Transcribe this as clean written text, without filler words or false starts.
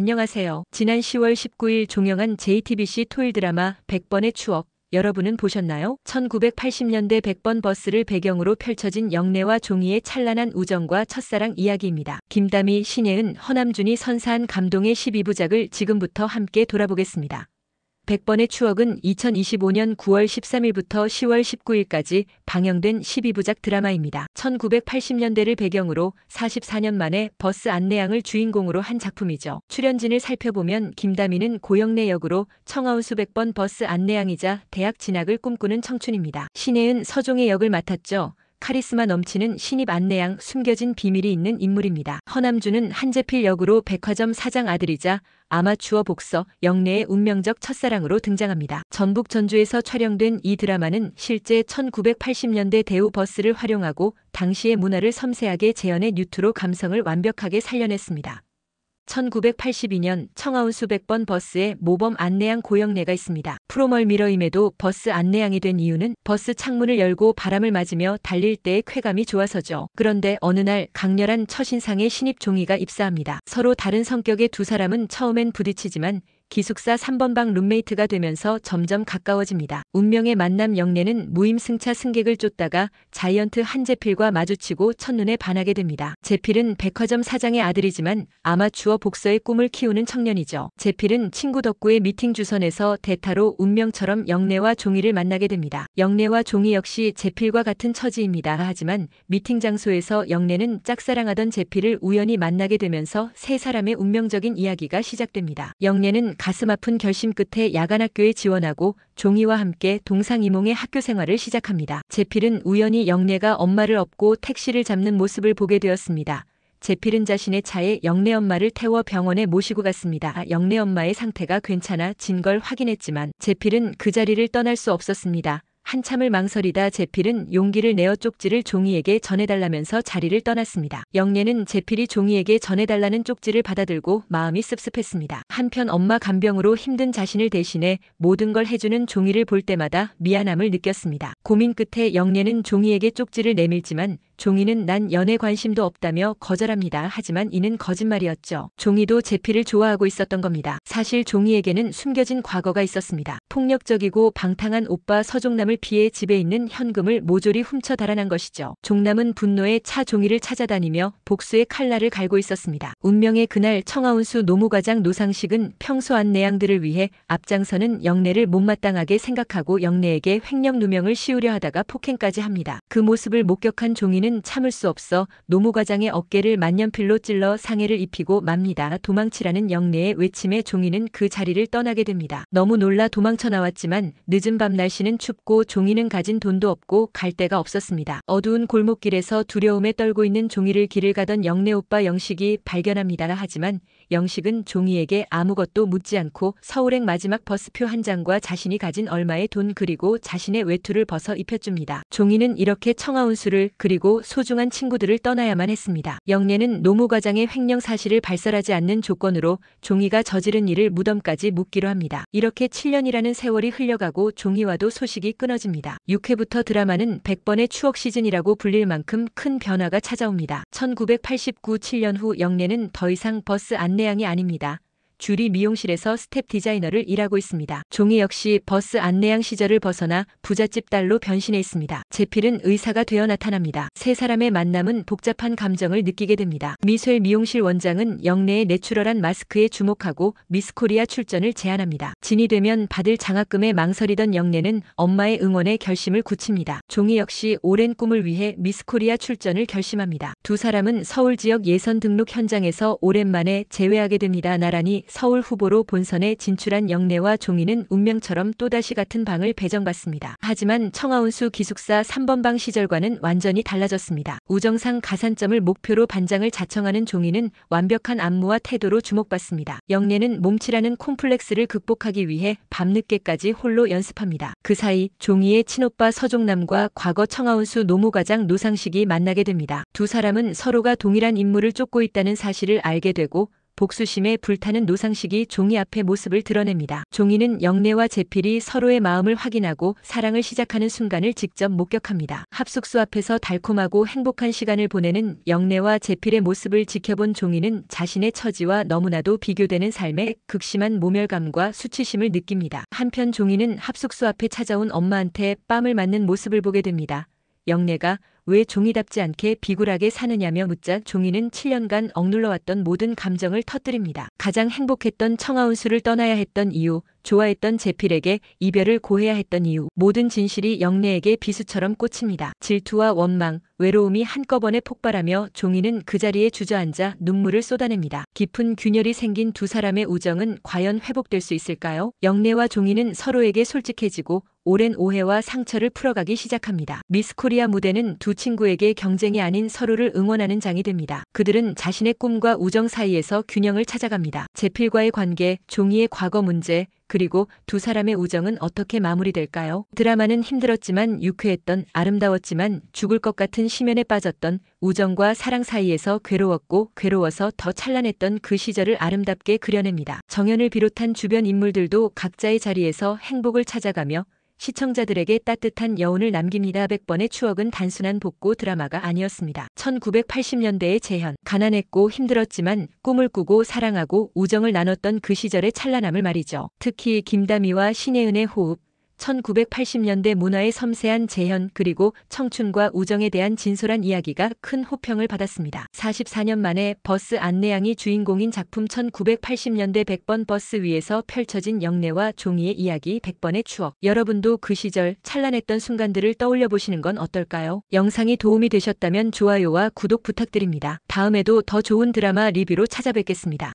안녕하세요. 지난 10월 19일 종영한 JTBC 토일 드라마 100번의 추억, 여러분은 보셨나요? 1980년대 100번 버스를 배경으로 펼쳐진 영래와 종희의 찬란한 우정과 첫사랑 이야기입니다. 김다미, 신예은, 허남준이 선사한 감동의 12부작을 지금부터 함께 돌아보겠습니다. 100번의 추억은 2025년 9월 13일부터 10월 19일까지 방영된 12부작 드라마입니다. 1980년대를 배경으로 44년 만에 버스 안내양을 주인공으로 한 작품이죠. 출연진을 살펴보면 김다미는 고영래 역으로 청아운 수백 번 버스 안내양이자 대학 진학을 꿈꾸는 청춘입니다. 신예은, 서종의 역을 맡았죠. 카리스마 넘치는 신입 안내양, 숨겨진 비밀이 있는 인물입니다. 허남준은 한재필 역으로 백화점 사장 아들이자 아마추어 복서 영래의 운명적 첫사랑으로 등장합니다. 전북 전주에서 촬영된 이 드라마는 실제 1980년대 대우 버스를 활용하고 당시의 문화를 섬세하게 재현해 뉴트로 감성을 완벽하게 살려냈습니다. 1982년 청아운 수백 번 버스에 모범 안내양 고영래가 있습니다. 프로멀미러임에도 버스 안내양이 된 이유는 버스 창문을 열고 바람을 맞으며 달릴 때의 쾌감이 좋아서죠. 그런데 어느 날 강렬한 첫인상의 신입 종희가 입사합니다. 서로 다른 성격의 두 사람은 처음엔 부딪히지만 기숙사 3번방 룸메이트가 되면서 점점 가까워집니다. 운명의 만남 영래는 무임승차 승객을 쫓다가 자이언트 한재필과 마주치고 첫눈에 반하게 됩니다. 재필은 백화점 사장의 아들이지만 아마추어 복서의 꿈을 키우는 청년이죠. 재필은 친구 덕구의 미팅 주선에서 대타로 운명처럼 영래와 종희를 만나게 됩니다. 영래와 종희 역시 재필과 같은 처지입니다. 하지만 미팅 장소에서 영래는 짝사랑하던 재필을 우연히 만나게 되면서 세 사람의 운명적인 이야기가 시작됩니다. 영래는 가슴 아픈 결심 끝에 야간학교에 지원하고 종희와 함께 동상이몽의 학교 생활을 시작합니다. 재필은 우연히 영래가 엄마를 업고 택시를 잡는 모습을 보게 되었습니다. 재필은 자신의 차에 영래 엄마를 태워 병원에 모시고 갔습니다. 영래 엄마의 상태가 괜찮아진 걸 확인했지만 재필은 그 자리를 떠날 수 없었습니다. 한참을 망설이다 재필은 용기를 내어 쪽지를 종희에게 전해달라면서 자리를 떠났습니다. 영래는 재필이 종희에게 전해달라는 쪽지를 받아들고 마음이 씁씁했습니다. 한편 엄마 간병으로 힘든 자신을 대신해 모든 걸 해주는 종희를 볼 때마다 미안함을 느꼈습니다. 고민 끝에 영래는 종희에게 쪽지를 내밀지만 종희는 난 연애 관심도 없다며 거절합니다. 하지만 이는 거짓말이었죠. 종희도 재필을 좋아하고 있었던 겁니다. 사실 종희에게는 숨겨진 과거가 있었습니다. 폭력적이고 방탕한 오빠 서종남을 피해 집에 있는 현금을 모조리 훔쳐 달아난 것이죠. 종남은 분노에 차 종희를 찾아다니며 복수의 칼날을 갈고 있었습니다. 운명의 그날 청아운수 노무과장 노상식은 평소 안내양들을 위해 앞장서는 영래를 못마땅하게 생각하고 영래에게 횡령 누명을 씌우려 하다가 폭행까지 합니다. 그 모습을 목격한 종희는 참을 수 없어 노무과장의 어깨를 만년필로 찔러 상해를 입히고 맙니다. 도망치라는 영래의 외침에 종희는 그 자리를 떠나게 됩니다. 너무 놀라 도망쳐 나왔지만 늦은 밤 날씨는 춥고 종희는 가진 돈도 없고 갈 데가 없었습니다. 어두운 골목길에서 두려움에 떨고 있는 종희를 길을 가던 영래 오빠 영식이 발견합니다. 하지만 영식은 종희에게 아무것도 묻지 않고 서울행 마지막 버스표 한 장과 자신이 가진 얼마의 돈 그리고 자신의 외투를 벗어 입혀줍니다. 종희는 이렇게 청아운수를 그리고 소중한 친구들을 떠나야만 했습니다. 영래는 노무과장의 횡령 사실을 발설하지 않는 조건으로 종희가 저지른 일을 무덤까지 묻기로 합니다. 이렇게 7년이라는 세월이 흘러가고 종희와도 소식이 끊어집니다. 6회부터 드라마는 100번의 추억 시즌이라고 불릴 만큼 큰 변화가 찾아옵니다. 1989 7년 후 영래는 더 이상 버스 안내양이 아닙니다. 주리 미용실에서 스텝 디자이너를 일하고 있습니다. 종희 역시 버스 안내양 시절을 벗어나 부잣집 딸로 변신해 있습니다. 재필은 의사가 되어 나타납니다. 세 사람의 만남은 복잡한 감정을 느끼게 됩니다. 미술 미용실 원장은 영래의 내추럴한 마스크에 주목하고 미스코리아 출전을 제안합니다. 진이 되면 받을 장학금에 망설이던 영래는 엄마의 응원에 결심을 굳힙니다. 종희 역시 오랜 꿈을 위해 미스코리아 출전을 결심합니다. 두 사람은 서울 지역 예선 등록 현장에서 오랜만에 재회하게 됩니다. 나란히 서울 후보로 본선에 진출한 영래와 종희는 운명처럼 또다시 같은 방을 배정받습니다. 하지만 청아운수 기숙사 3번방 시절과는 완전히 달라졌습니다. 우정상 가산점을 목표로 반장을 자청하는 종희는 완벽한 안무와 태도로 주목받습니다. 영래는 몸치라는 콤플렉스를 극복하기 위해 밤늦게까지 홀로 연습합니다. 그 사이 종희의 친오빠 서종남과 과거 청아운수 노무과장 노상식이 만나게 됩니다. 두 사람은 서로가 동일한 임무를 쫓고 있다는 사실을 알게 되고 복수심에 불타는 노상식이 종이 앞에 모습을 드러냅니다. 종이는 영래와 제필이 서로의 마음을 확인하고 사랑을 시작하는 순간을 직접 목격합니다. 합숙소 앞에서 달콤하고 행복한 시간을 보내는 영래와 제필의 모습을 지켜본 종이는 자신의 처지와 너무나도 비교되는 삶에 극심한 모멸감과 수치심을 느낍니다. 한편 종이는 합숙소 앞에 찾아온 엄마한테 뺨을 맞는 모습을 보게 됩니다. 영래가 왜 종이답지 않게 비굴하게 사느냐며 묻자 종이는 7년간 억눌러왔던 모든 감정을 터뜨립니다. 가장 행복했던 청아운수를 떠나야 했던 이유, 좋아했던 제필에게 이별을 고해야 했던 이유, 모든 진실이 영래에게 비수처럼 꽂힙니다. 질투와 원망, 외로움이 한꺼번에 폭발하며 종이는 그 자리에 주저앉아 눈물을 쏟아냅니다. 깊은 균열이 생긴 두 사람의 우정은 과연 회복될 수 있을까요? 영래와 종이는 서로에게 솔직해지고 오랜 오해와 상처를 풀어가기 시작합니다. 미스 코리아 무대는 두 친구에게 경쟁이 아닌 서로를 응원하는 장이 됩니다. 그들은 자신의 꿈과 우정 사이에서 균형을 찾아갑니다. 제필과의 관계, 종이의 과거 문제, 그리고 두 사람의 우정은 어떻게 마무리될까요? 드라마는 힘들었지만 유쾌했던, 아름다웠지만 죽을 것 같은 심연에 빠졌던, 우정과 사랑 사이에서 괴로웠고 괴로워서 더 찬란했던 그 시절을 아름답게 그려냅니다. 정연을 비롯한 주변 인물들도 각자의 자리에서 행복을 찾아가며 시청자들에게 따뜻한 여운을 남깁니다. 100번의 추억은 단순한 복고 드라마가 아니었습니다. 1980년대의 재현, 가난했고 힘들었지만 꿈을 꾸고 사랑하고 우정을 나눴던 그 시절의 찬란함을 말이죠. 특히 김다미와 신예은의 호흡, 1980년대 문화의 섬세한 재현 그리고 청춘과 우정에 대한 진솔한 이야기가 큰 호평을 받았습니다. 44년 만에 버스 안내양이 주인공인 작품 1980년대 100번 버스 위에서 펼쳐진 영래와 종이의 이야기 100번의 추억. 여러분도 그 시절 찬란했던 순간들을 떠올려 보시는 건 어떨까요? 영상이 도움이 되셨다면 좋아요와 구독 부탁드립니다. 다음에도 더 좋은 드라마 리뷰로 찾아뵙겠습니다.